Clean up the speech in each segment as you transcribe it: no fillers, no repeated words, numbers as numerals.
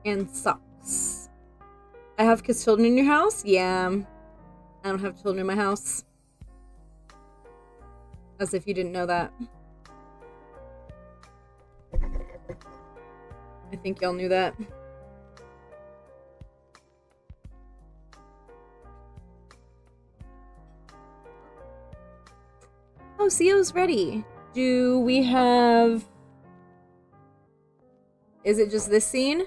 and socks. I have kids children in your house? Yeah. I don't have children in my house. As if you didn't know that. I think y'all knew that. Oh, CO's ready. Do we have... Is it just this scene?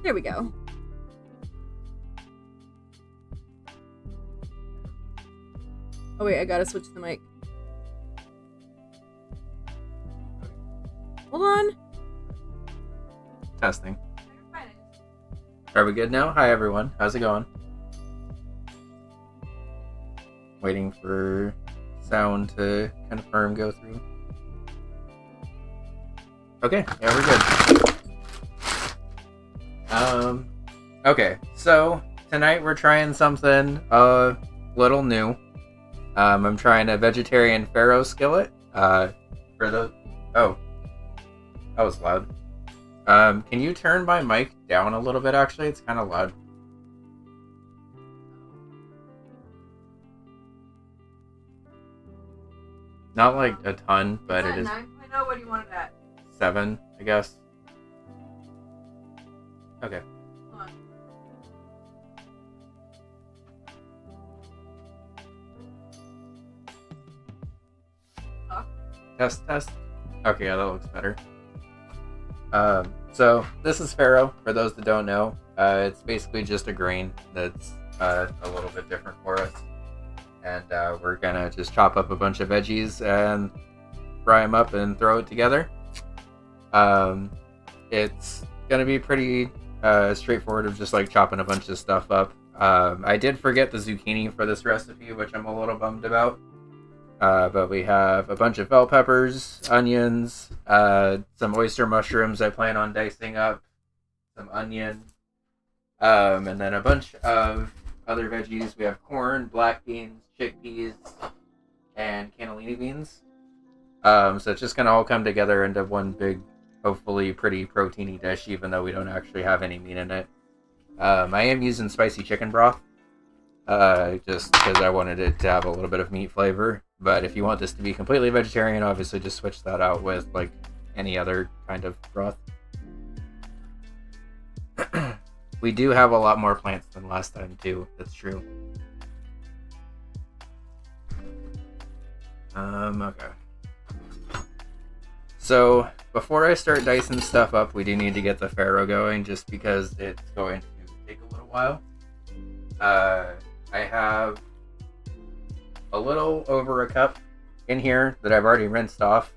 There we go. Oh wait, I gotta switch the mic. Hold on. Testing. Are we good now? Hi everyone. How's it going? Waiting for sound to confirm go through. Okay, yeah, we're good. Okay, so tonight we're trying something a little new. I'm trying a vegetarian farro skillet. For the... Oh. That was loud. Can you turn my mic down a little bit, actually? It's kind of loud. Not like a ton, but it is... 9.0? What do you want it at? 7, I guess. Okay. Hold on. Test. Okay, yeah, that looks better. So this is farro, for those that don't know. It's basically just a grain that's a little bit different for us. And we're gonna just chop up a bunch of veggies and fry them up and throw it together. It's gonna be pretty straightforward of just like chopping a bunch of stuff up. I did forget the zucchini for this recipe, which I'm a little bummed about. But we have a bunch of bell peppers, onions, some oyster mushrooms I plan on dicing up, some onion, and then a bunch of other veggies. We have corn, black beans, chickpeas, and cannellini beans. So it's just going to all come together into one big, hopefully pretty proteiny dish, even though we don't actually have any meat in it. I am using spicy chicken broth, just because I wanted it to have a little bit of meat flavor. But if you want this to be completely vegetarian, obviously just switch that out with like any other kind of broth. We do have a lot more plants than last time too, that's true. Okay. So before I start dicing stuff up, we do need to get the farro going, just because it's going to take a little while. I have a little over a cup in here that I've already rinsed off.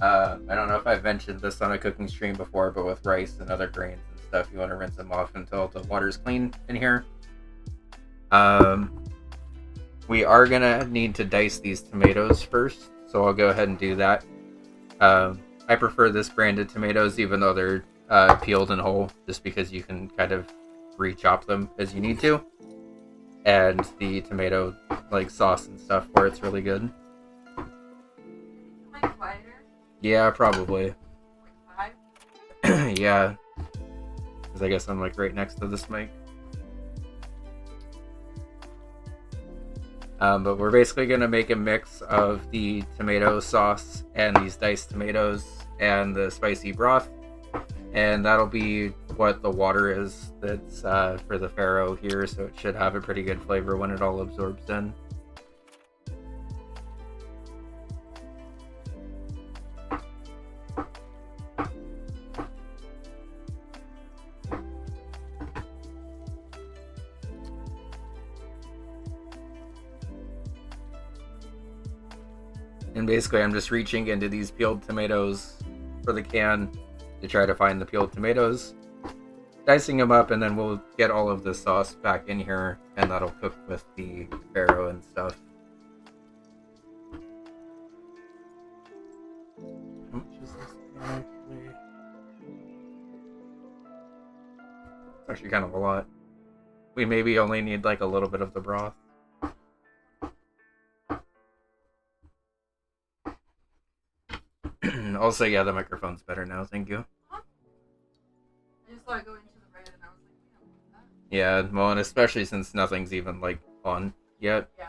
I don't know if I've mentioned this on a cooking stream before, but with rice and other grains and stuff, you want to rinse them off until the water's clean in here. We are gonna need to dice these tomatoes first, so I'll go ahead and do that. I prefer this branded tomatoes, even though they're peeled and whole, just because you can kind of re-chop them as you need to. And the tomato like sauce and stuff for it's really good. Am I quieter? Yeah, probably. Like 5? Yeah. Because I guess I'm like right next to this mic. But we're basically going to make a mix of the tomato sauce and these diced tomatoes and the spicy broth. And that'll be what the water is that's for the farro here, so it should have a pretty good flavor when it all absorbs in. And basically I'm just reaching into these peeled tomatoes for the can to try to find the peeled tomatoes, dicing them up, and then we'll get all of the sauce back in here, and that'll cook with the farro and stuff. How much is this actually? It's actually kind of a lot. We maybe only need like a little bit of the broth. Also, yeah, the microphone's better now, thank you. I just saw it go into the red and I was like, I don't want that. Yeah, well, and especially since nothing's even, like, on yet. Yeah.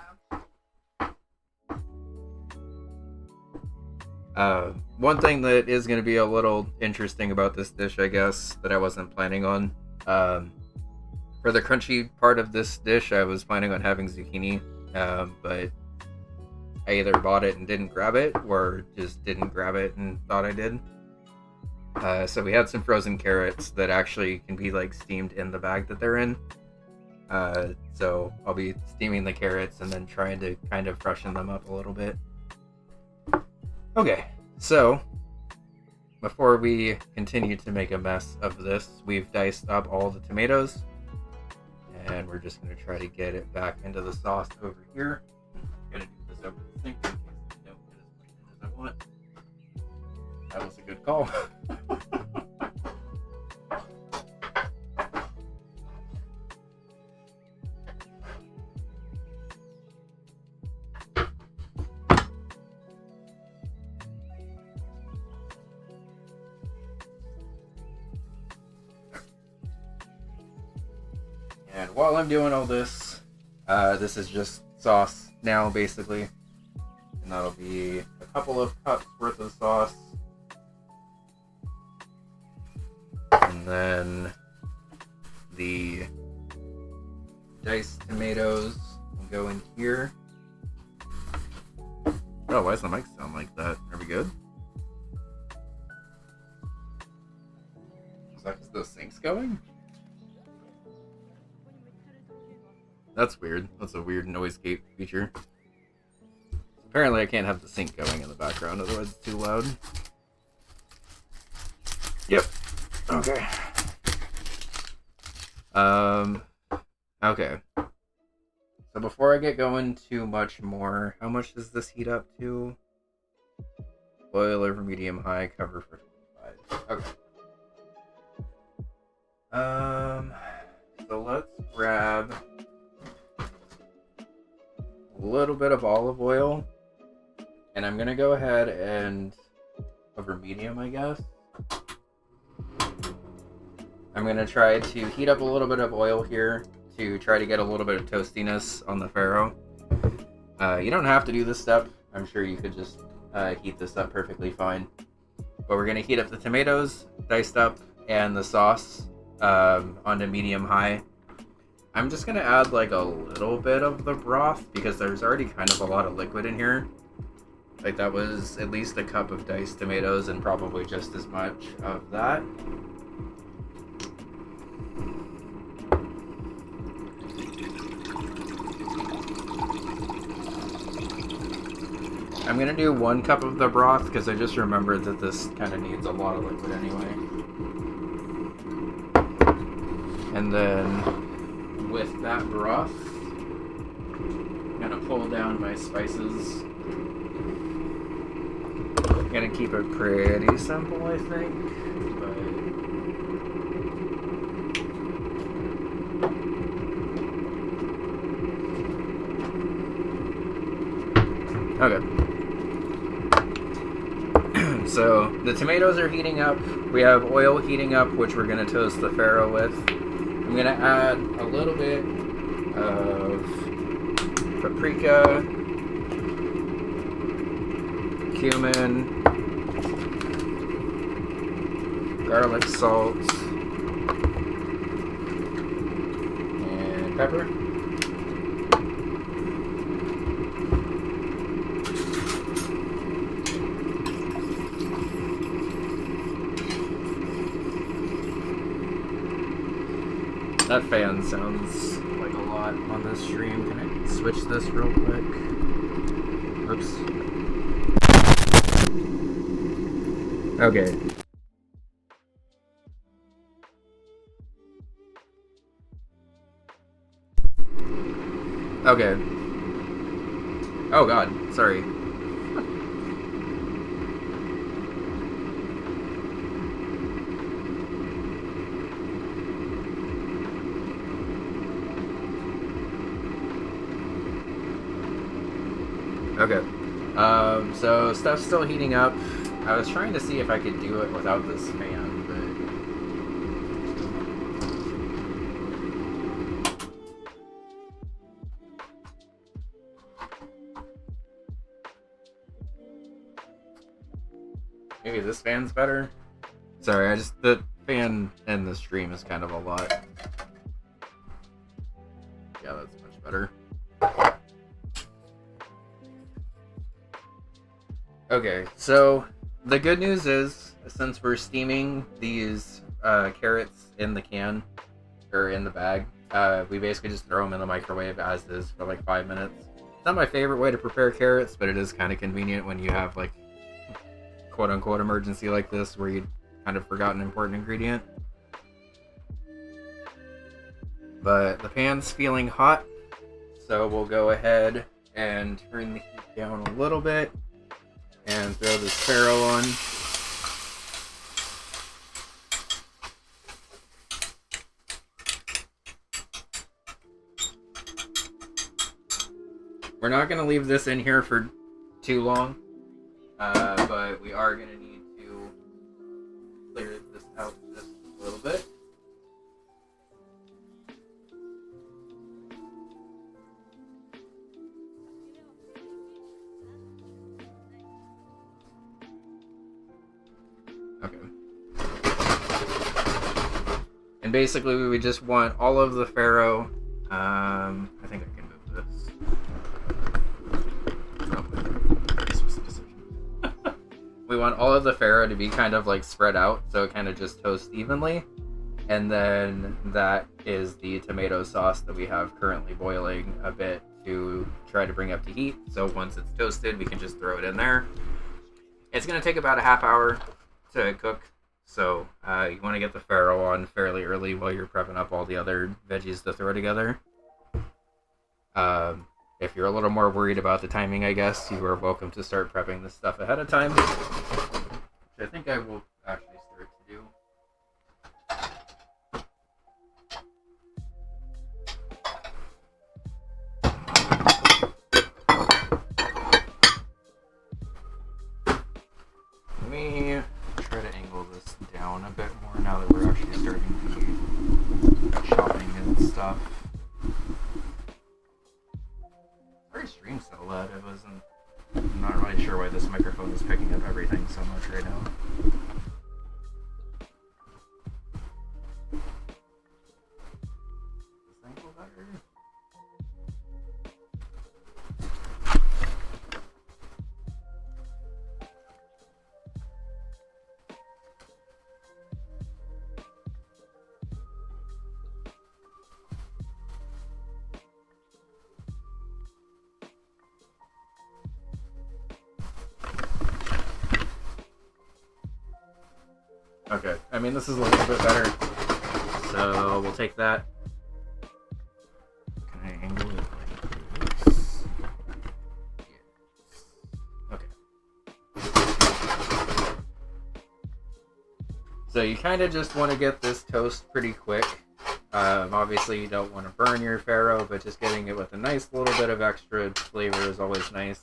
One thing that is going to be a little interesting about this dish, I guess, that I wasn't planning on. For the crunchy part of this dish, I was planning on having zucchini, but I either bought it and didn't grab it, or just didn't grab it and thought I did. So we had some frozen carrots that actually can be like steamed in the bag that they're in. So I'll be steaming the carrots and then trying to kind of freshen them up a little bit. Okay, so before we continue to make a mess of this, we've diced up all the tomatoes, and we're just going to try to get it back into the sauce over here. I'm going to do this over the sink in case I don't get as much in as I want. That was a good call. And while I'm doing all this, this is just sauce now, basically. And that'll be a couple of cups worth of sauce. And then the diced tomatoes will go in here. Oh, why does the mic sound like that? Are we good? Is that because the sink's going? That's weird. That's a weird noise gate feature. Apparently I can't have the sink going in the background, otherwise it's too loud. Yep. Okay. Okay. So before I get going too much more, how much does this heat up to? Boil over medium high, cover for 25. Okay. So let's grab a little bit of olive oil, and I'm gonna go ahead and over medium, I guess. I'm gonna try to heat up a little bit of oil here to try to get a little bit of toastiness on the farro. You don't have to do this step. I'm sure you could just heat this up perfectly fine. But we're gonna heat up the tomatoes, diced up, and the sauce onto medium high. I'm just gonna add like a little bit of the broth because there's already kind of a lot of liquid in here. Like that was at least a cup of diced tomatoes and probably just as much of that. I'm gonna do 1 cup of the broth because I just remembered that this kind of needs a lot of liquid anyway. And then with that broth, I'm gonna pull down my spices. I'm gonna keep it pretty simple, I think. Okay. So the tomatoes are heating up. We have oil heating up, which we're gonna toast the farro with. I'm gonna add a little bit of paprika, cumin, garlic salt, pepper. That fan sounds like a lot on this stream. Can I switch this real quick? Oops. Okay. Okay. Oh god, sorry. Okay. So stuff's still heating up. I was trying to see if I could do it without this fan, but... maybe this fan's better? Sorry, the fan in the stream is kind of a lot. Yeah, that's much better. Okay, so the good news is, since we're steaming these carrots in the can, or in the bag, we basically just throw them in the microwave as is for like 5 minutes. It's not my favorite way to prepare carrots, but it is kind of convenient when you have like quote-unquote emergency like this where you kind of forgot an important ingredient. But the pan's feeling hot, so we'll go ahead and turn the heat down a little bit and throw this farro on. We're not going to leave this in here for too long, but we are going to need to clear this out just a little bit. Okay. And basically we just want all of the farro. I think I can move this. We want all of the farro to be kind of like spread out, so it kind of just toasts evenly. And then that is the tomato sauce that we have currently boiling a bit to try to bring up to heat. So once it's toasted, we can just throw it in there. It's going to take about a half hour to cook, so you want to get the farro on fairly early while you're prepping up all the other veggies to throw together. If you're a little more worried about the timing, I guess, you are welcome to start prepping this stuff ahead of time, which I think I will actually start to do. Let me try to angle this down a bit more now that we're actually starting the chopping and stuff. Our stream so loud, I'm not really sure why this microphone is picking up everything so much right now. This angle better? Okay, I mean this is a little bit better, so we'll take that. Can I angle it like this? Yes. Okay. So you kind of just want to get this toast pretty quick. Obviously you don't want to burn your farro, but just getting it with a nice little bit of extra flavor is always nice.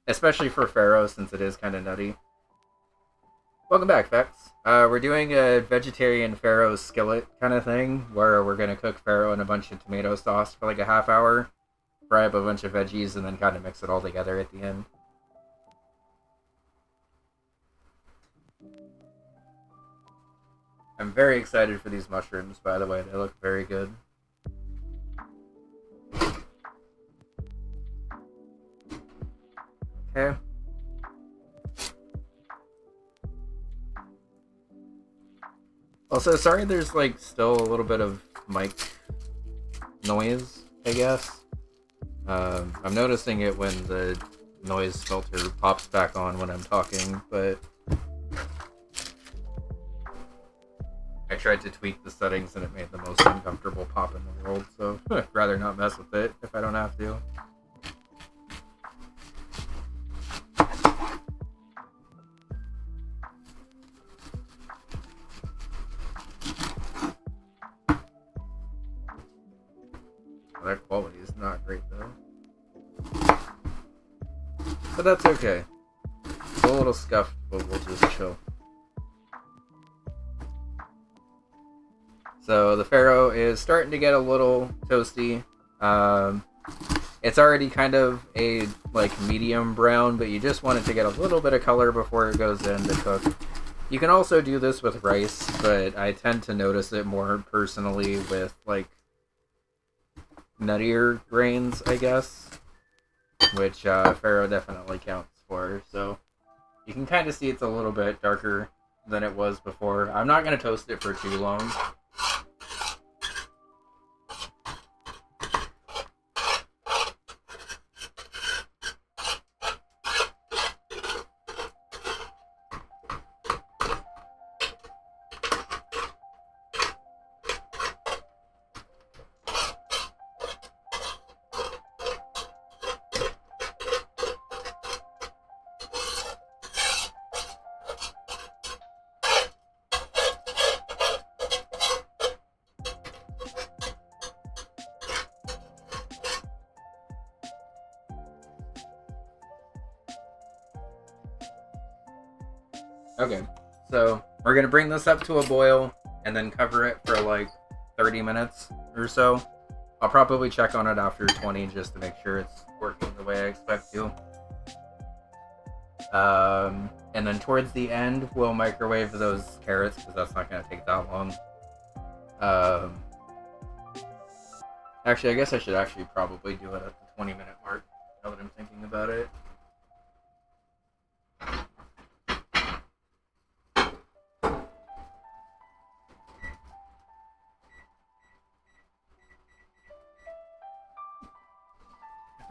Especially for farro, since it is kind of nutty. Welcome back, Vex. We're doing a vegetarian farro skillet kind of thing, where we're going to cook farro in a bunch of tomato sauce for like a half hour, fry up a bunch of veggies, and then kind of mix it all together at the end. I'm very excited for these mushrooms, by the way. They look very good. Okay. Also, sorry there's like still a little bit of mic noise, I guess. I'm noticing it when the noise filter pops back on when I'm talking, but I tried to tweak the settings and it made the most uncomfortable pop in the world, so I'd rather not mess with it if I don't have to. That quality is not great though. But that's okay. It's a little scuffed, but we'll just chill. So the farro is starting to get a little toasty. It's already kind of a like medium brown, but you just want it to get a little bit of color before it goes in to cook. You can also do this with rice, but I tend to notice it more personally with like nuttier grains, I guess, which farro definitely counts for. So you can kind of see it's a little bit darker than it was before. I'm not going to toast it for too long. Okay, so we're going to bring this up to a boil and then cover it for like 30 minutes or so. I'll probably check on it after 20 just to make sure it's working the way I expect to. And then towards the end, we'll microwave those carrots because that's not going to take that long. Actually, I guess I should actually probably do it at the 20-minute mark now that I'm thinking about it.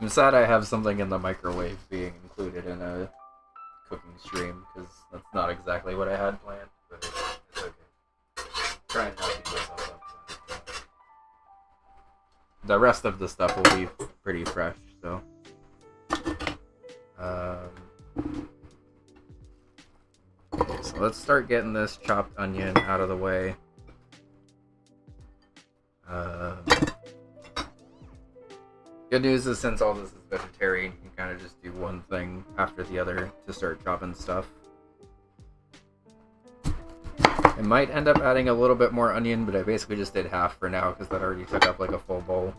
I'm sad I have something in the microwave being included in a cooking stream, because that's not exactly what I had planned, but it's okay. Trying not to beat myself up. The rest of the stuff will be pretty fresh, so. Okay, so let's start getting this chopped onion out of the way. Good news is since all this is vegetarian, you can kind of just do one thing after the other to start chopping stuff. I might end up adding a little bit more onion, but I basically just did half for now because that already took up like a full bowl.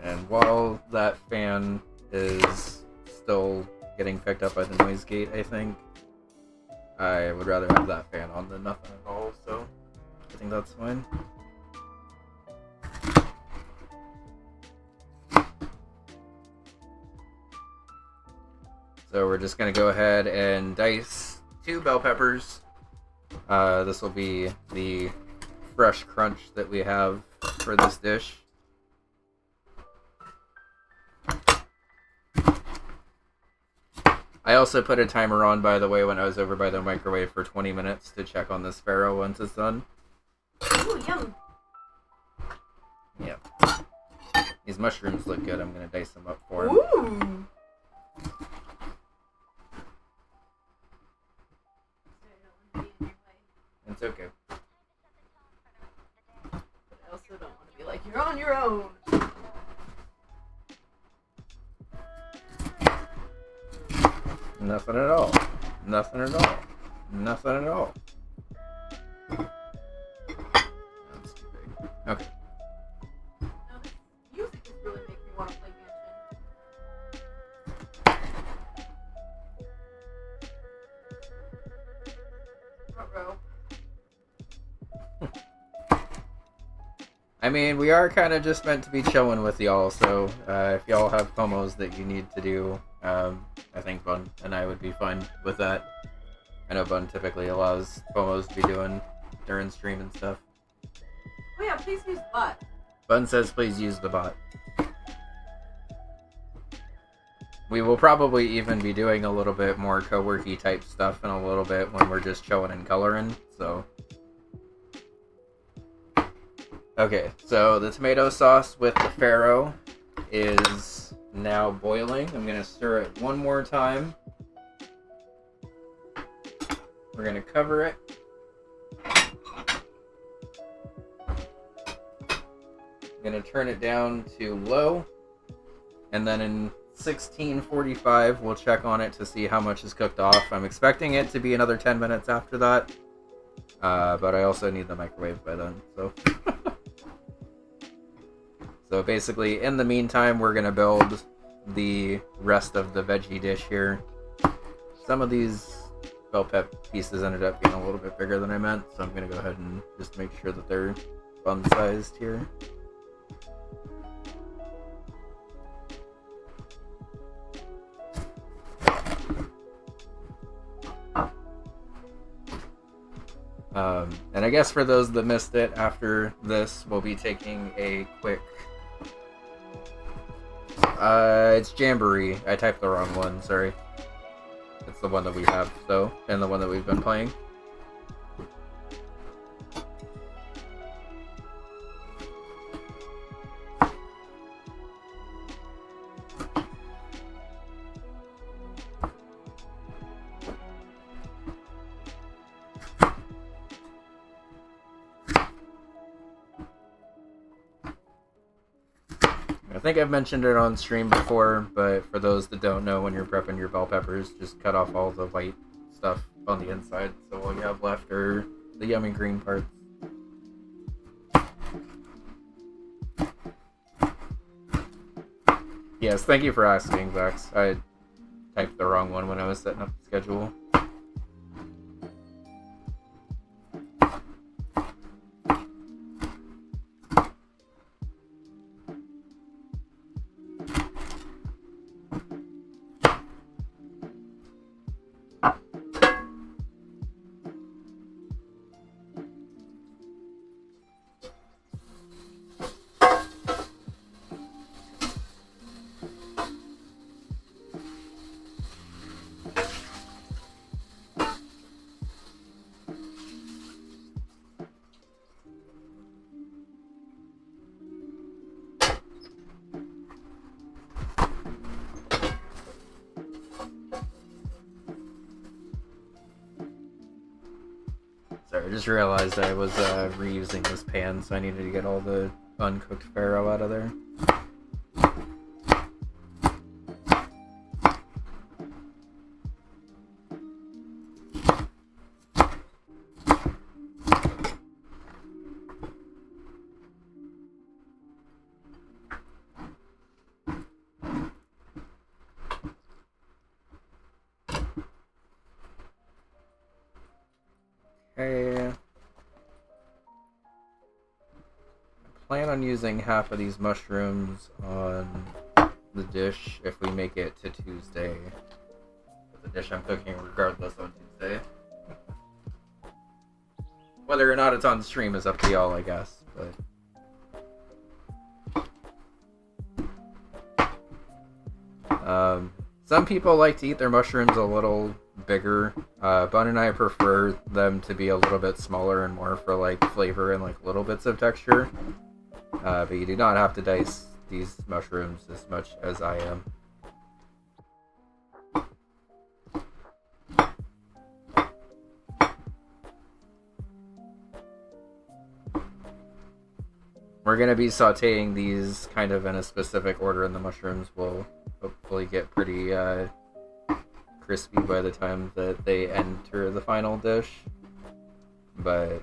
And while that fan is still getting picked up by the noise gate, I think, I would rather have that fan on than nothing at all, so I think that's fine. So we're just going to go ahead and dice 2 bell peppers. This will be the fresh crunch that we have for this dish. I also put a timer on, by the way, when I was over by the microwave for 20 minutes to check on this farro once it's done. Ooh, yum. Yeah. These mushrooms look good. I'm going to dice them up for him. Ooh. It's okay. But I also don't want to be like, you're on your own. Nothing at all. Nothing at all. Nothing at all. That's too big. Okay. No, this music is really making me want to play I mean, we are kind of just meant to be chilling with y'all, so if y'all have promos that you need to do, I think Bun and I would be fine with that. I know Bun typically allows promos to be doing during stream and stuff. Oh yeah, please use bot. Bun says please use the bot. We will probably even be doing a little bit more co-worky type stuff in a little bit when we're just chilling and coloring, so... Okay, so the tomato sauce with the farro is now boiling. I'm going to stir it one more time. We're going to cover it. I'm going to turn it down to low. And then in 16:45, we'll check on it to see how much is cooked off. I'm expecting it to be another 10 minutes after that. But I also need the microwave by then, so... So basically, in the meantime, we're going to build the rest of the veggie dish here. Some of these bell pep pieces ended up being a little bit bigger than I meant, so I'm going to go ahead and just make sure that they're bun-sized here. And I guess for those that missed it, after this, we'll be taking a quick... it's Jamboree. I typed the wrong one, sorry. It's the one that we have, though, and the one that we've been playing. I think I've mentioned it on stream before, but for those that don't know, when you're prepping your bell peppers, just cut off all the white stuff on the inside, so all you have left are the yummy green parts. Yes, thank you for asking, Vex. I typed the wrong one when I was setting up the schedule. Sorry, I just realized I was reusing this pan, so I needed to get all the uncooked farro out of there. Okay. I plan on using half of these mushrooms on the dish if we make it to Tuesday. The dish I'm cooking regardless on Tuesday. Whether or not it's on stream is up to y'all, I guess, but... some people like to eat their mushrooms a little bigger. Bun and I prefer them to be a little bit smaller and more for like flavor and like little bits of texture. But you do not have to dice these mushrooms as much as I am. We're going to be sauteing these kind of in a specific order, and the mushrooms will hopefully get pretty crispy by the time that they enter the final dish. But...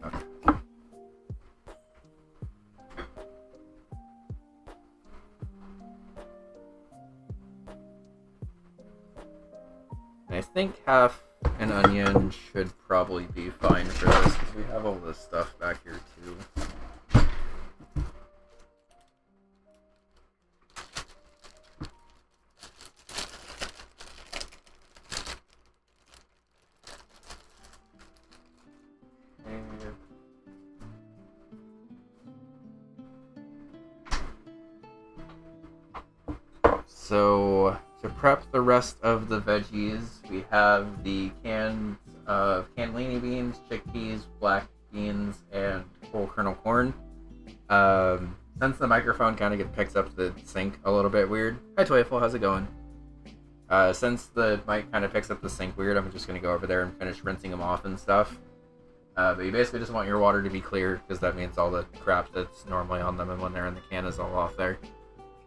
okay. I think half An onion should probably be fine for this because we have all this stuff back here too. So, to prep the rest of the veggies, we have the cans of cannellini beans, chickpeas, black beans, and whole kernel corn. Since the microphone kind of picks up the sink a little bit weird. Hi, Toyful, how's it going? Since the mic kind of picks up the sink weird, I'm just going to go over there and finish rinsing them off and stuff. But you basically just want your water to be clear, because that means all the crap that's normally on them and when they're in the can is all off there.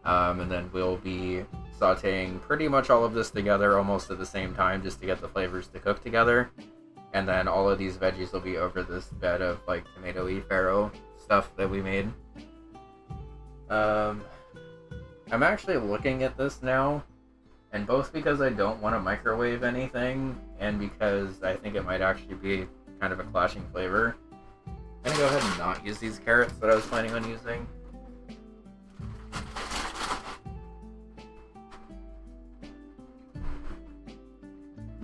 And then we'll be sauteing pretty much all of this together almost at the same time just to get the flavors to cook together. And then all of these veggies will be over this bed of like tomato-y farro stuff that we made. I'm actually looking at this now, and both because I don't want to microwave anything and because I think it might actually be kind of a clashing flavor, I'm going to go ahead and not use these carrots that I was planning on using.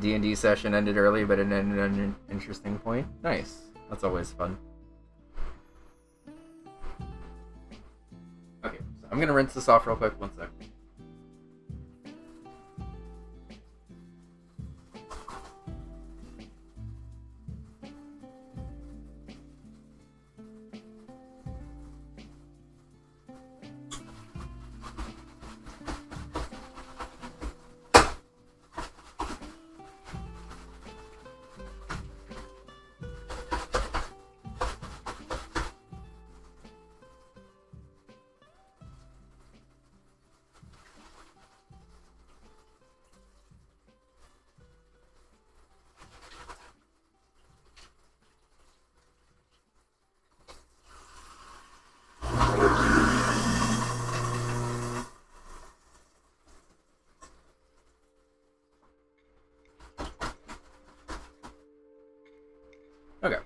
D&D session ended early, but it ended on an interesting point. Nice. That's always fun. Okay, so I'm gonna rinse this off real quick. One sec. Okay.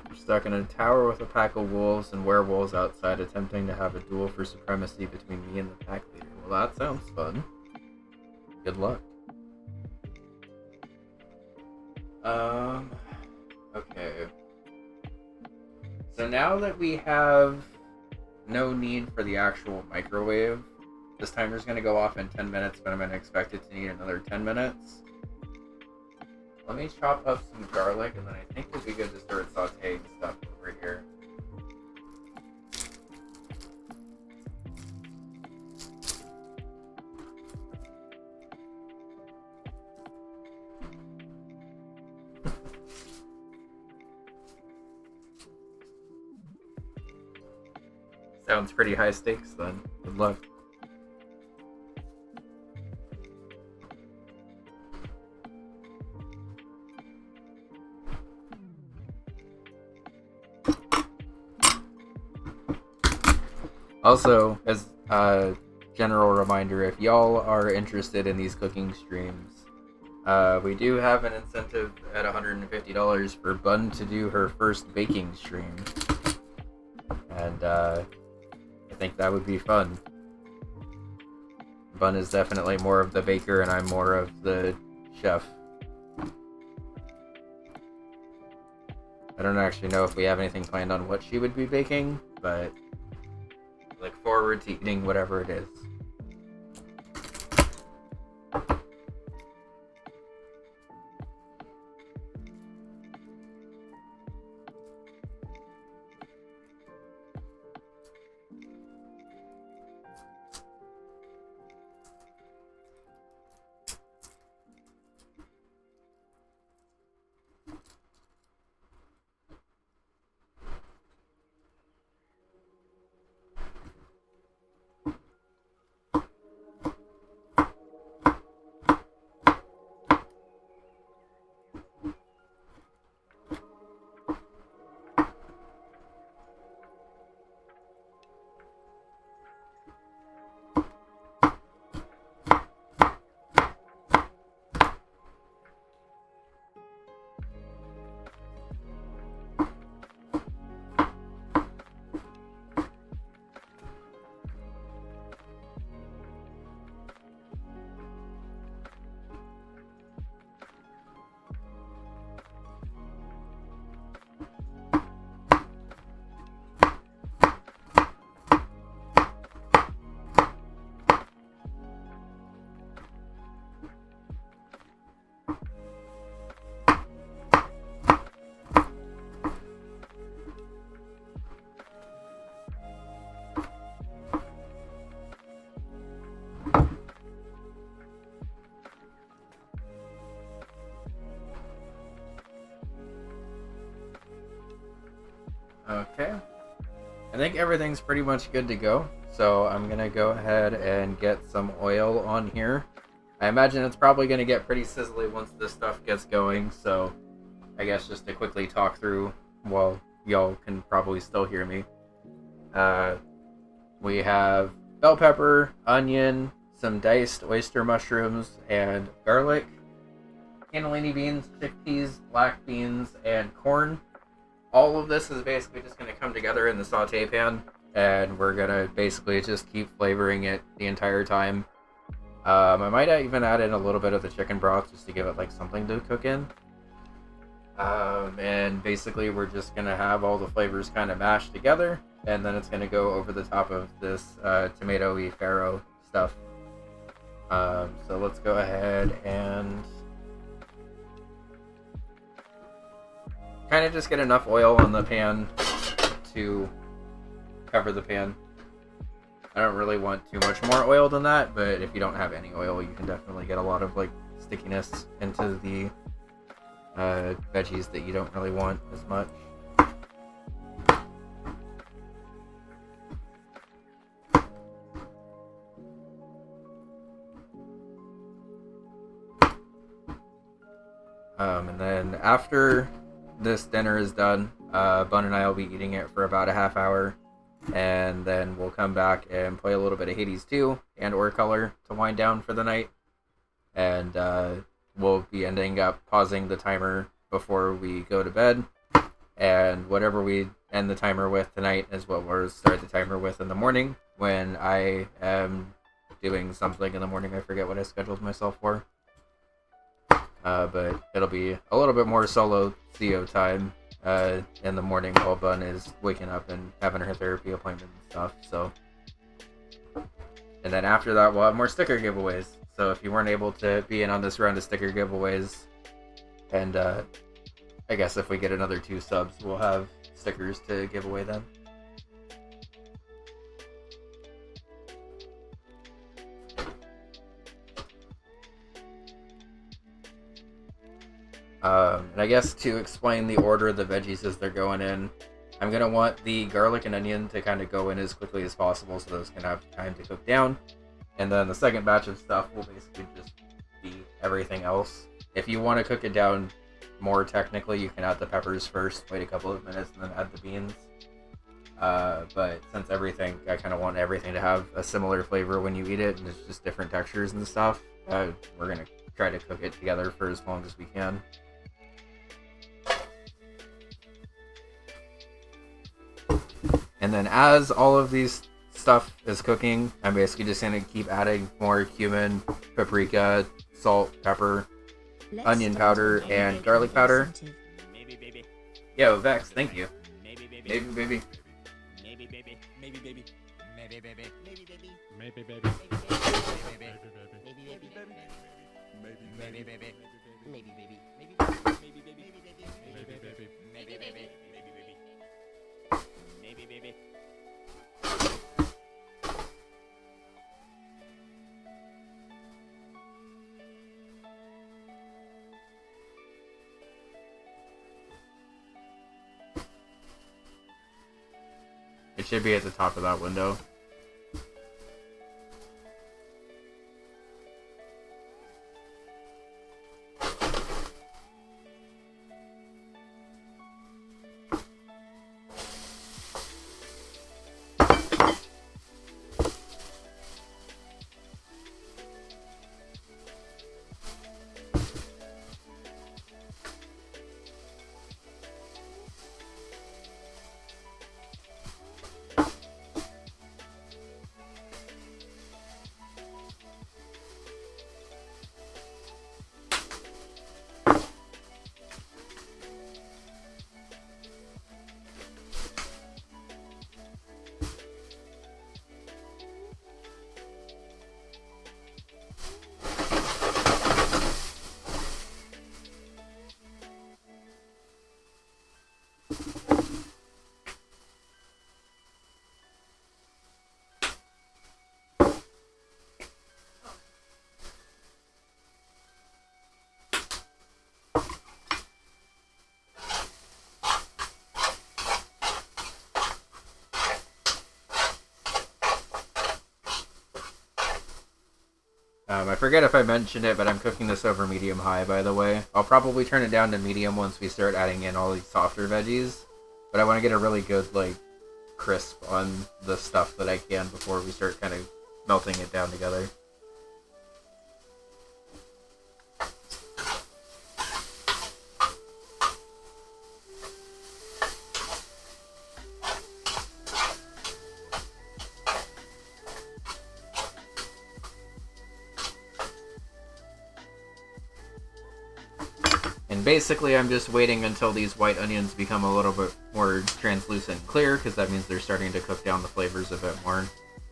We're stuck in a tower with a pack of wolves and werewolves outside attempting to have a duel for supremacy between me and the pack leader. Well, that sounds fun. Good luck. Okay. So now that we have no need for the actual microwave, this timer's going to go off in 10 minutes, but I'm going to expect it to need another 10 minutes. Let me chop up some garlic, and then I think we'll be good to start sauteing stuff over here. Sounds pretty high stakes then. Good luck. Also, as a general reminder, if y'all are interested in these cooking streams, we do have an incentive at $150 for Bun to do her first baking stream. And I think that would be fun. Bun is definitely more of the baker and I'm more of the chef. I don't actually know if we have anything planned on what she would be baking, but look forward to eating whatever it is. think everything's pretty much good to go. So I'm gonna go ahead and get some oil on here. I imagine it's probably gonna get pretty sizzly once this stuff gets going. So I guess just to quickly talk through while y'all can probably still hear me. We have bell pepper, onion, some diced oyster mushrooms, and garlic, cannellini beans, chickpeas, black beans, and corn. All of this is basically just going to come together in the saute pan, and we're going to basically just keep flavoring it the entire time. I might even add in a little bit of the chicken broth just to give it like something to cook in. And basically we're just going to have all the flavors kind of mashed together, and then it's going to go over the top of this tomato-y farro stuff. So let's go ahead and kind of just get enough oil on the pan to cover the pan. I don't really want too much more oil than that, but if you don't have any oil, you can definitely get a lot of like stickiness into the veggies that you don't really want as much. And then after this dinner is done, Bun and I will be eating it for about a half hour, and then we'll come back and play a little bit of Hades 2 and or Color to wind down for the night, and we'll be ending up pausing the timer before we go to bed, and whatever we end the timer with tonight is what we'll start the timer with in the morning when I am doing something in the morning. I forget what I scheduled myself for. But it'll be a little bit more solo CO time in the morning while Bun is waking up and having her therapy appointment and stuff. So, and then after that, we'll have more sticker giveaways. So if you weren't able to be in on this round of sticker giveaways, and I guess if we get another 2 subs, we'll have stickers to give away then. And I guess to explain the order of the veggies as they're going in, I'm going to want the garlic and onion to kind of go in as quickly as possible so those can have time to cook down. And then the second batch of stuff will basically just be everything else. If you want to cook it down more technically, you can add the peppers first, wait a couple of minutes, and then add the beans. But since everything, I kind of want everything to have a similar flavor when you eat it, and it's just different textures and stuff, we're going to try to cook it together for as long as we can. And then as all of these stuff is cooking, I'm basically just going to keep adding more cumin, paprika, salt, pepper, onion powder, and garlic powder. Maybe baby. Yo, Vex, thank you. Maybe baby. Maybe baby. Maybe baby. Maybe baby. Maybe baby. Maybe baby. Maybe baby. Maybe baby. Maybe baby. Maybe baby. Maybe baby. Maybe baby. Maybe baby. Maybe baby. Maybe baby. Maybe baby. Maybe baby. Maybe baby. Maybe baby. It should be at the top of that window. I forget if I mentioned it, but I'm cooking this over medium-high, by the way. I'll probably turn it down to medium once we start adding in all these softer veggies. But I want to get a really good, like, crisp on the stuff that I can before we start kind of melting it down together. And basically I'm just waiting until these white onions become a little bit more translucent and clear, because that means they're starting to cook down the flavors a bit more.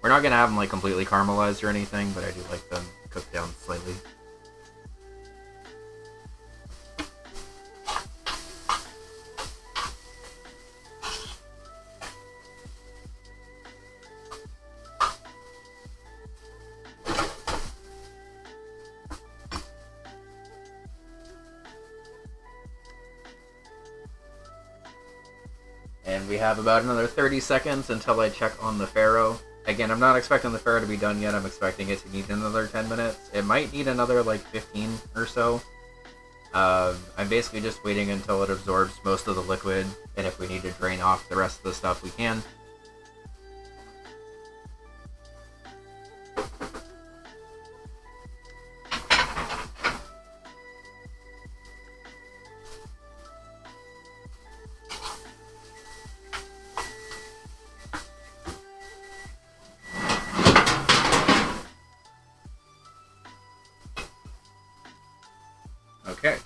We're not going to have them like completely caramelized or anything, but I do like them cooked down slightly. And we have about another 30 seconds until I check on the farro. Again, I'm not expecting the farro to be done yet. I'm expecting it to need another 10 minutes. It might need another like 15 or so. I'm basically just waiting until it absorbs most of the liquid, and if we need to drain off the rest of the stuff, we can. Okay.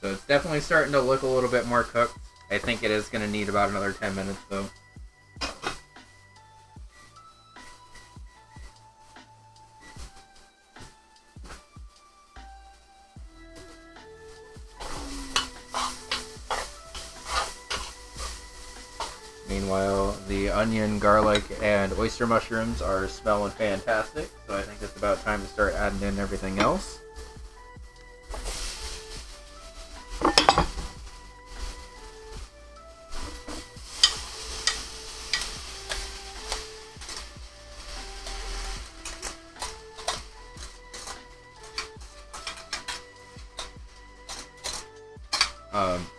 So it's definitely starting to look a little bit more cooked. I think it is going to need about another 10 minutes though. Meanwhile, the onion, garlic, and oyster mushrooms are smelling fantastic, so I think it's about time to start adding in everything else.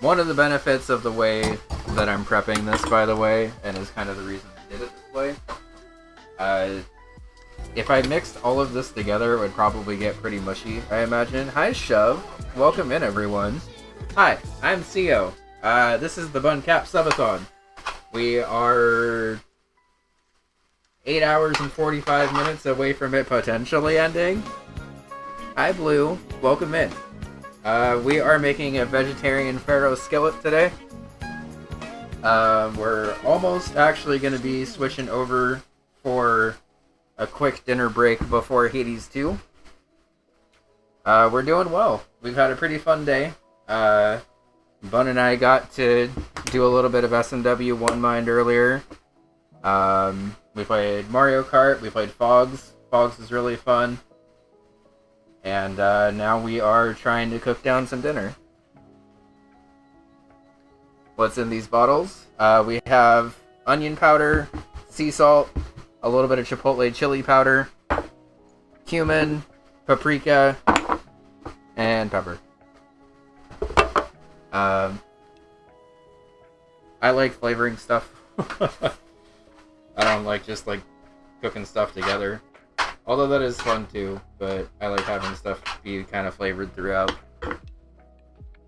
One of the benefits of the way that I'm prepping this, by the way, and is kind of the reason I did it this way, if I mixed all of this together, it would probably get pretty mushy, I imagine. Hi, Shove. Welcome in, everyone. Hi, I'm CEO. This is the BUNCAPPED Subathon. We are 8 hours and 45 minutes away from it potentially ending. Hi, Blue. Welcome in. We are making a vegetarian farro skillet today. We're almost actually going to be switching over for a quick dinner break before Hades 2. We're doing well. We've had a pretty fun day. Bun and I got to do a little bit of SMW One Mind earlier. We played Mario Kart, we played Fogs. Fogs was really fun. And now we are trying to cook down some dinner. What's in these bottles? We have onion powder, sea salt, a little bit of chipotle chili powder, cumin, paprika, and pepper. I like flavoring stuff. I don't like just like cooking stuff together. Although that is fun too, but I like having stuff be kind of flavored throughout.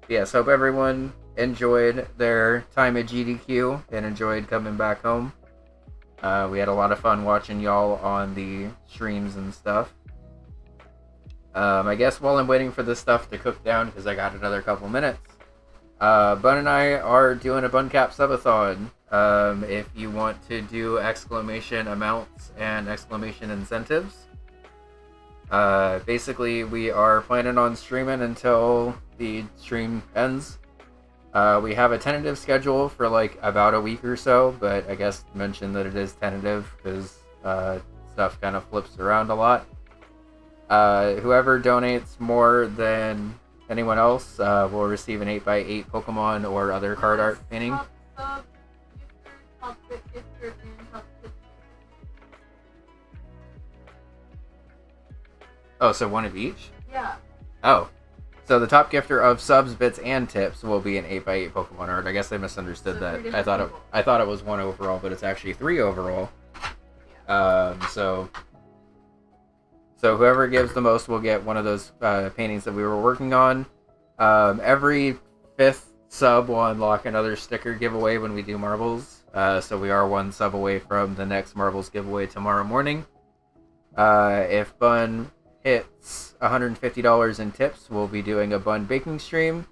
Yes, hope everyone enjoyed their time at GDQ and enjoyed coming back home. We had a lot of fun watching y'all on the streams and stuff. I guess while I'm waiting for this stuff to cook down, because I got another couple minutes, Bun and I are doing a BUNCAPPED Subathon. If you want to do exclamation amounts and exclamation incentives. Basically, we are planning on streaming until the stream ends. We have a tentative schedule for like about a week or so, but I guess mention that it is tentative because stuff kind of flips around a lot. Whoever donates more than anyone else will receive an 8x8 Pokemon or other card art painting. Oh, so one of each? Yeah. Oh. So the top gifter of subs, bits, and tips will be an 8x8 Pokemon art. I guess I misunderstood So that. three I thought different it was 1 overall, but it's actually 3 overall. So whoever gives the most will get one of those paintings that we were working on. Every 5th sub will unlock another sticker giveaway when we do marbles. So we are 1 sub away from the next marbles giveaway tomorrow morning. If Bun hits $150 in tips, we'll be doing a Bun baking stream.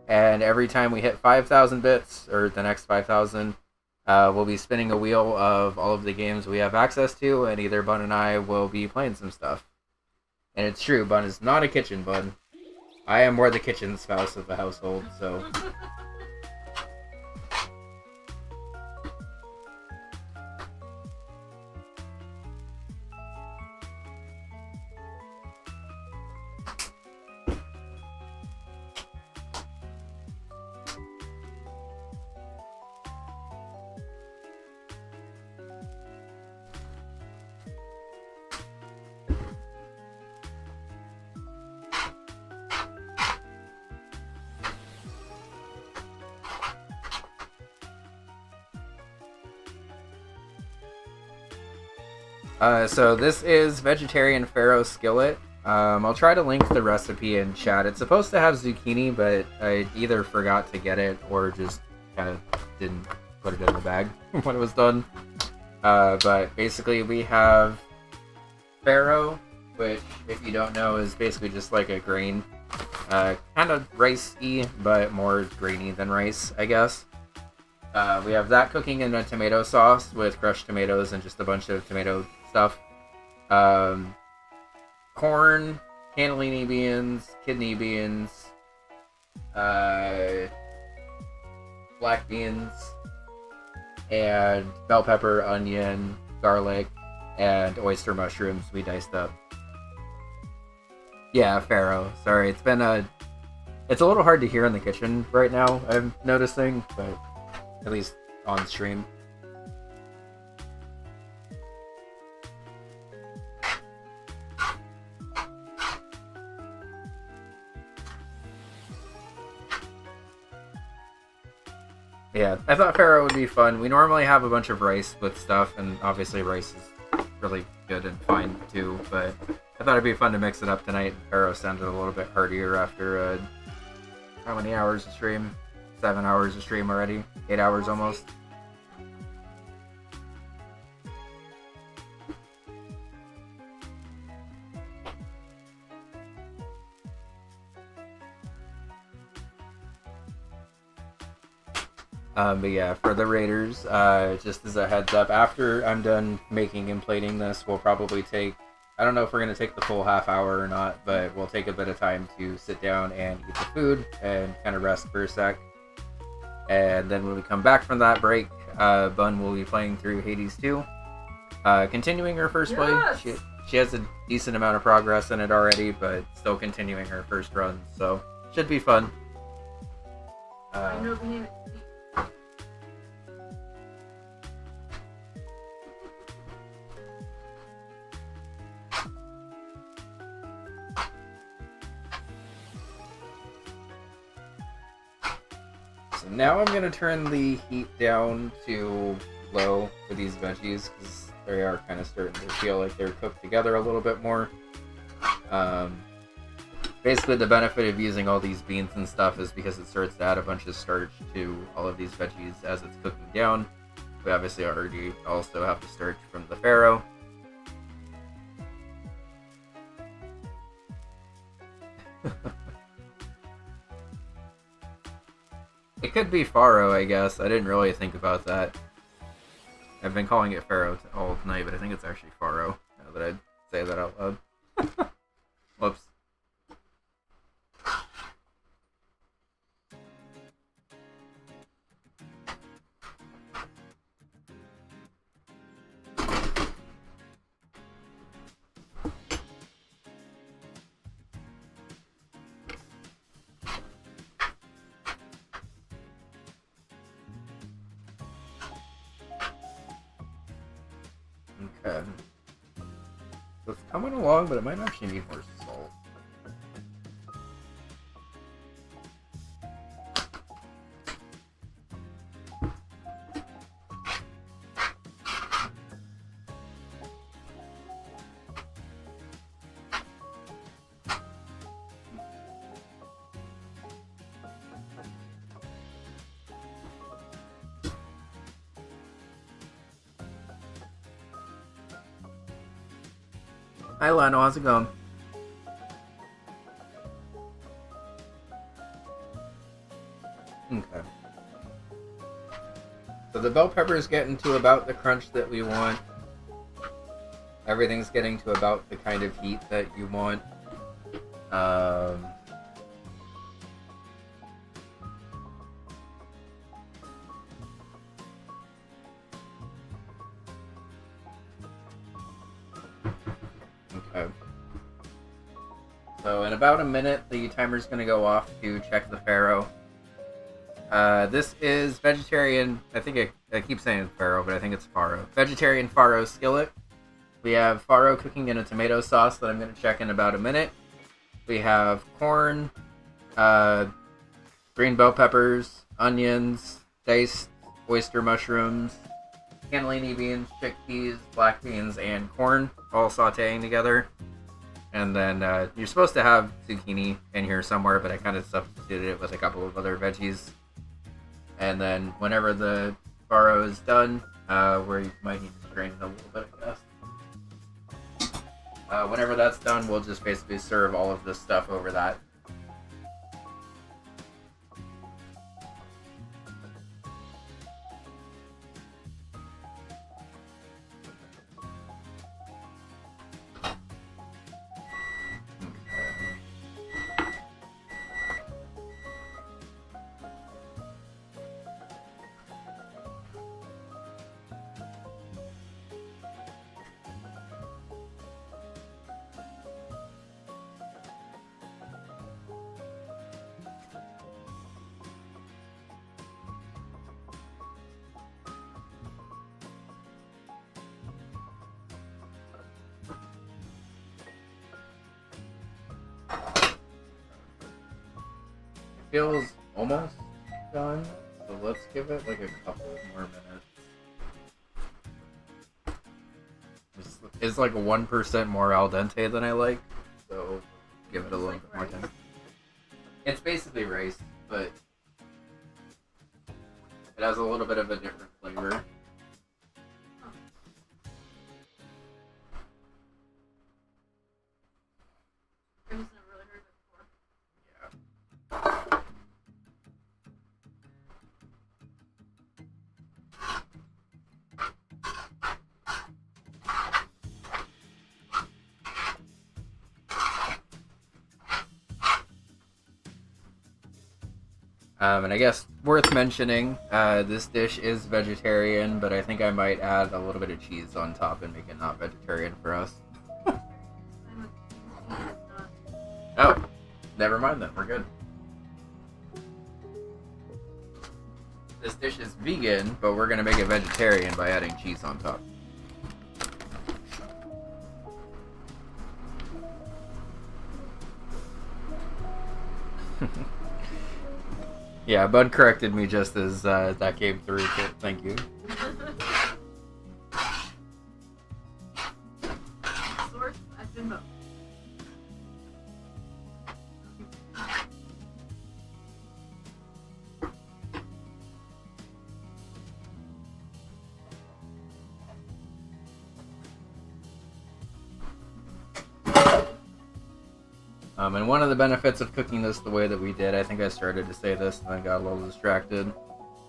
And every time we hit 5,000 bits, or the next 5,000, we'll be spinning a wheel of all of the games we have access to, and either Bun and I will be playing some stuff. And it's true, Bun is not a kitchen bun. I am more the kitchen spouse of the household, so... So this is vegetarian farro skillet. I'll try to link the recipe in chat. It's supposed to have zucchini, but I either forgot to get it or just kind of didn't put it in the bag when it was done. But basically we have farro, which, if you don't know, is basically just like a grain. Kind of rice-y, but more grainy than rice, I guess. We have that cooking in a tomato sauce with crushed tomatoes and just a bunch of tomato stuff. Corn, cannellini beans, kidney beans, black beans, and bell pepper, onion, garlic, and oyster mushrooms we diced up. Yeah, farro. Sorry, it's a little hard to hear in the kitchen right now, I'm noticing, but at least on stream. Yeah, I thought farro would be fun. We normally have a bunch of rice with stuff, and obviously rice is really good and fine too, but I thought it'd be fun to mix it up tonight. Farro sounded a little bit heartier after, how many hours of stream? 7 hours of stream already. 8 hours almost. But yeah, for the Raiders, just as a heads up, after I'm done making and plating this, we'll probably take, I don't know if we're going to take the full half hour or not, but we'll take a bit of time to sit down and eat the food and kind of rest for a sec. And then when we come back from that break, Bun will be playing through Hades 2. Continuing her first play. She has a decent amount of progress in it already, but still continuing her first run, so should be fun. I know the name. So now I'm going to turn the heat down to low for these veggies, because they are kind of starting to feel like they're cooked together a little bit more. Basically, the benefit of using all these beans and stuff is because it starts to add a bunch of starch to all of these veggies as it's cooking down. We obviously already also have the starch from the farro. It could be farro, I guess. I didn't really think about that. I've been calling it farro all night, but I think it's actually farro, now that I say that out loud. Whoops. Okay. So it's coming along, but it might actually need more salt. Hi Lionel, how's it going? Okay. So the bell pepper is getting to about the crunch that we want. Everything's getting to about the kind of heat that you want. Okay. So in about a minute, the timer's going to go off to check the farro. This is vegetarian. I think I keep saying farro, but I think it's farro. Vegetarian farro skillet. We have farro cooking in a tomato sauce that I'm going to check in about a minute. We have corn, green bell peppers, onions, diced oyster mushrooms, cannellini beans, chickpeas, black beans, and corn all sauteing together. And then you're supposed to have zucchini in here somewhere, but I kind of substituted it with a couple of other veggies. And then whenever the farro is done, where you might need to strain it a little bit, I guess. Whenever that's done, we'll just basically serve all of this stuff over that. Feels almost done, so let's give it like a couple more minutes. It's like 1% more al dente than I like, so give it a little bit more time. It's basically rice, but it has a little bit of a different flavor. And I guess worth mentioning, this dish is vegetarian, but I think I might add a little bit of cheese on top and make it not vegetarian for us. Oh, never mind then, we're good. This dish is vegan, but we're gonna make it vegetarian by adding cheese on top. Yeah, Bud corrected me just as that came through. Thank you. Source, I've been both. And one of the benefits of cooking this the way that we did, I think I started to say this and then got a little distracted,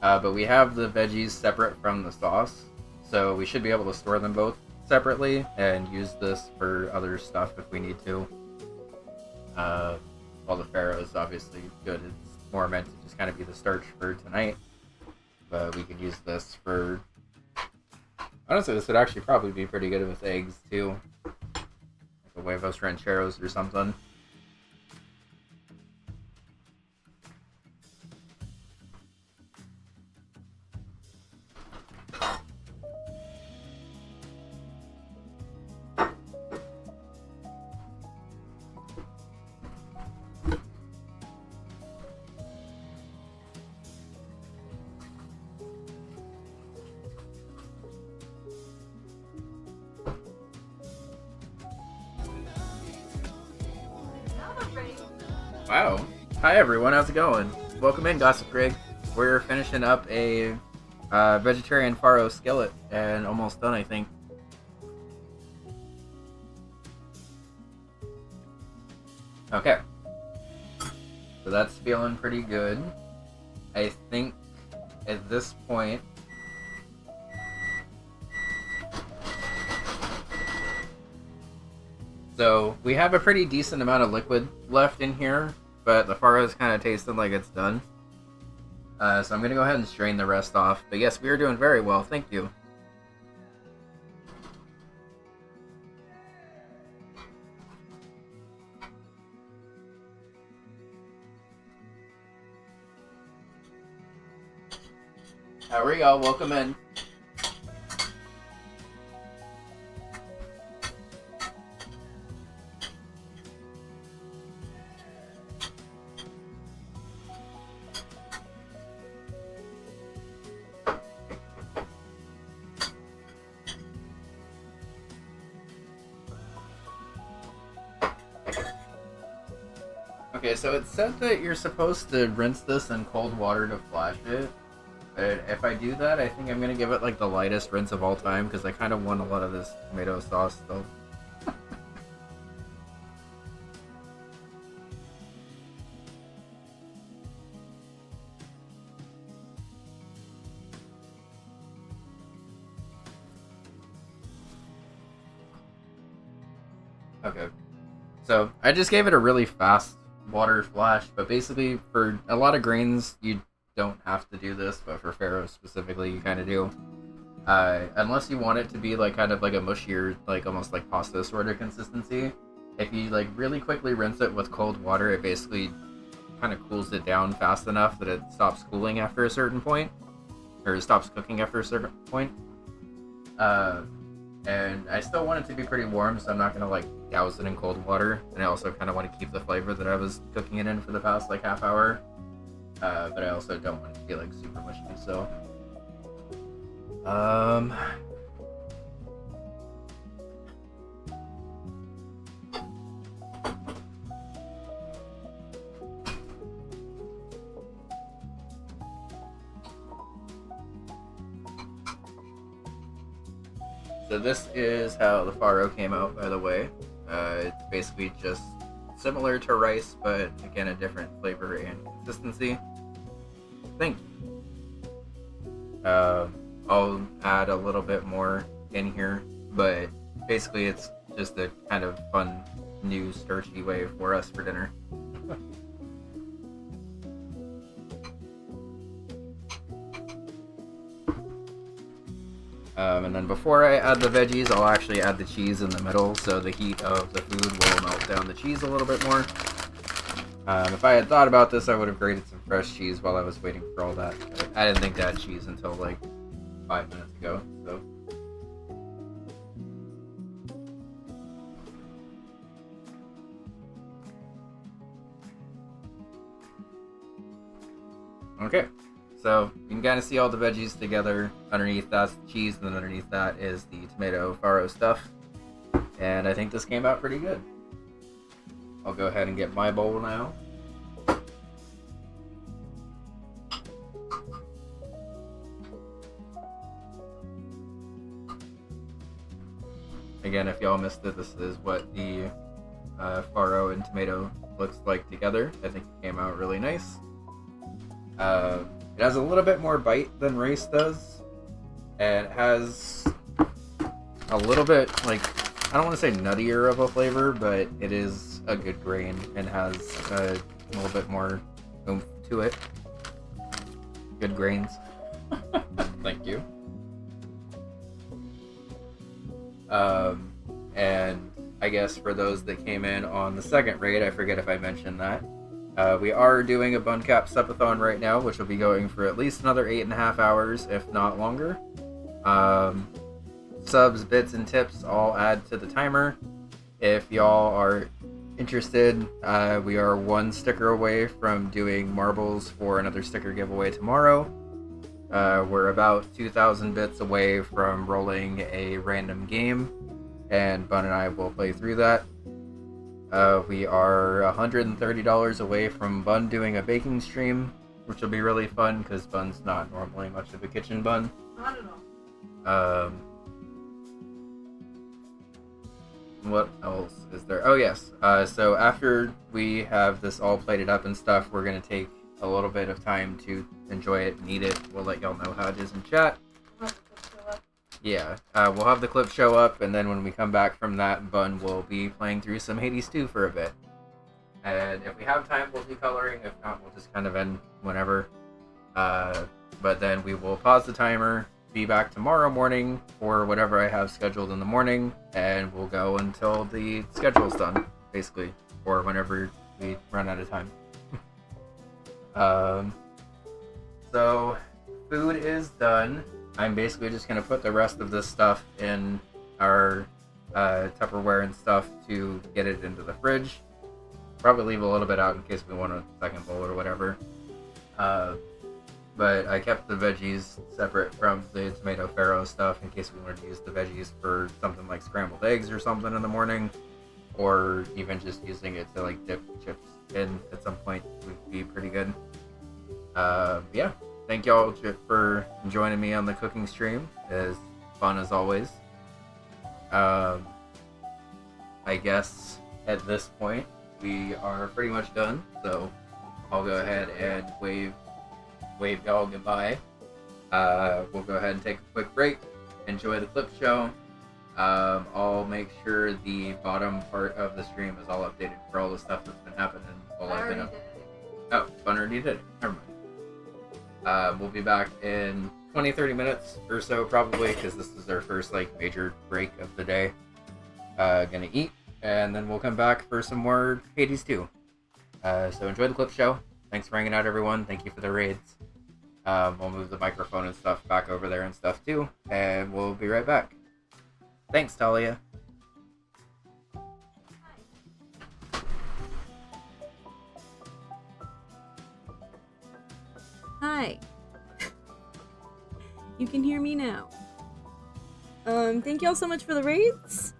but we have the veggies separate from the sauce, so we should be able to store them both separately and use this for other stuff if we need to. While the farro is obviously good, it's more meant to just kind of be the starch for tonight, but we could use this for... Honestly, this would actually probably be pretty good with eggs too, like a huevos rancheros or something. Wow. Hi everyone, how's it going? Welcome in, Gossip Greg. We're finishing up a vegetarian farro skillet and almost done, I think. Okay. So that's feeling pretty good. I think at this point so we have a pretty decent amount of liquid left in here, but the farro's kind of tasting like it's done. So I'm going to go ahead and strain the rest off. But yes, we are doing very well. Thank you. How are y'all? Welcome in. Okay, so it said that you're supposed to rinse this in cold water to flash it. But if I do that, I think I'm gonna give it like the lightest rinse of all time because I kind of want a lot of this tomato sauce still. Okay, so I just gave it a really fast water flash, but basically for a lot of grains you don't have to do this, but for farro specifically you kind of do. Unless you want it to be like kind of like a mushier, like almost like pasta sort of consistency. If you like really quickly rinse it with cold water, it basically kind of cools it down fast enough that it stops cooling after a certain point, or it stops cooking after a certain point. And I still want it to be pretty warm, so I'm not gonna like douse it in cold water. And I also kind of want to keep the flavor that I was cooking it in for the past like half hour. But I also don't want it to be like super mushy, so so this is how the farro came out, by the way. It's basically just similar to rice, but again a different flavor and consistency. I think I'll add a little bit more in here, but basically it's just a kind of fun new starchy way for us for dinner. And then before I add the veggies, I'll actually add the cheese in the middle, so the heat of the food will melt down the cheese a little bit more. If I had thought about this, I would have grated some fresh cheese while I was waiting for all that. But I didn't think to add cheese until like 5 minutes ago, so. Okay, so you can kind of see all the veggies together. Underneath that's the cheese, and then underneath that is the tomato farro stuff. And I think this came out pretty good. I'll go ahead and get my bowl now. Again, if y'all missed it, this is what the farro and tomato looks like together. I think it came out really nice. It has a little bit more bite than rice does, and it has a little bit, like, I don't want to say nuttier of a flavor, but it is a good grain and has a little bit more oomph to it. Good grains. Thank you. And I guess for those that came in on the second raid, I forget if I mentioned that. We are doing a BUNCAPPED Subathon right now, which will be going for at least another 8.5 hours, if not longer. Subs, bits, and tips all add to the timer. If y'all are interested, we are one sticker away from doing marbles for another sticker giveaway tomorrow. We're about 2,000 bits away from rolling a random game, and Bun and I will play through that. We are $130 away from Bun doing a baking stream, which will be really fun because Bun's not normally much of a kitchen bun. Not at all. What else is there? Oh yes. So after we have this all plated up and stuff, we're gonna take a little bit of time to enjoy it and eat it. We'll let y'all know how it is in chat. Yeah, we'll have the clip show up, and then when we come back from that, Bun will be playing through some Hades 2 for a bit. And if we have time, we'll do coloring. If not, we'll just kind of end whenever. But then we will pause the timer, be back tomorrow morning for whatever I have scheduled in the morning, and we'll go until the schedule's done, basically, or whenever we run out of time. So, food is done. I'm basically just going to put the rest of this stuff in our Tupperware and stuff to get it into the fridge. Probably leave a little bit out in case we want a second bowl or whatever. But I kept the veggies separate from the tomato farro stuff in case we wanted to use the veggies for something like scrambled eggs or something in the morning. Or even just using it to like dip chips in at some point would be pretty good. Yeah. Thank y'all for joining me on the cooking stream. It's fun as always. I guess at this point we are pretty much done, so I'll go ahead and wave y'all goodbye. We'll go ahead and take a quick break. Enjoy the clip show. I'll make sure the bottom part of the stream is all updated for all the stuff that's been happening while I've been up. Oh, Bun already did it. Never mind. We'll be back in 20-30 minutes or so probably, because this is our first like major break of the day. Gonna eat, and then we'll come back for some more Hades 2. So enjoy the clip show. Thanks for hanging out, everyone. Thank you for the raids. We'll move the microphone and stuff back over there and stuff too, and we'll be right back. Thanks, Talia. Hi. You can hear me now. Thank you all so much for the raids.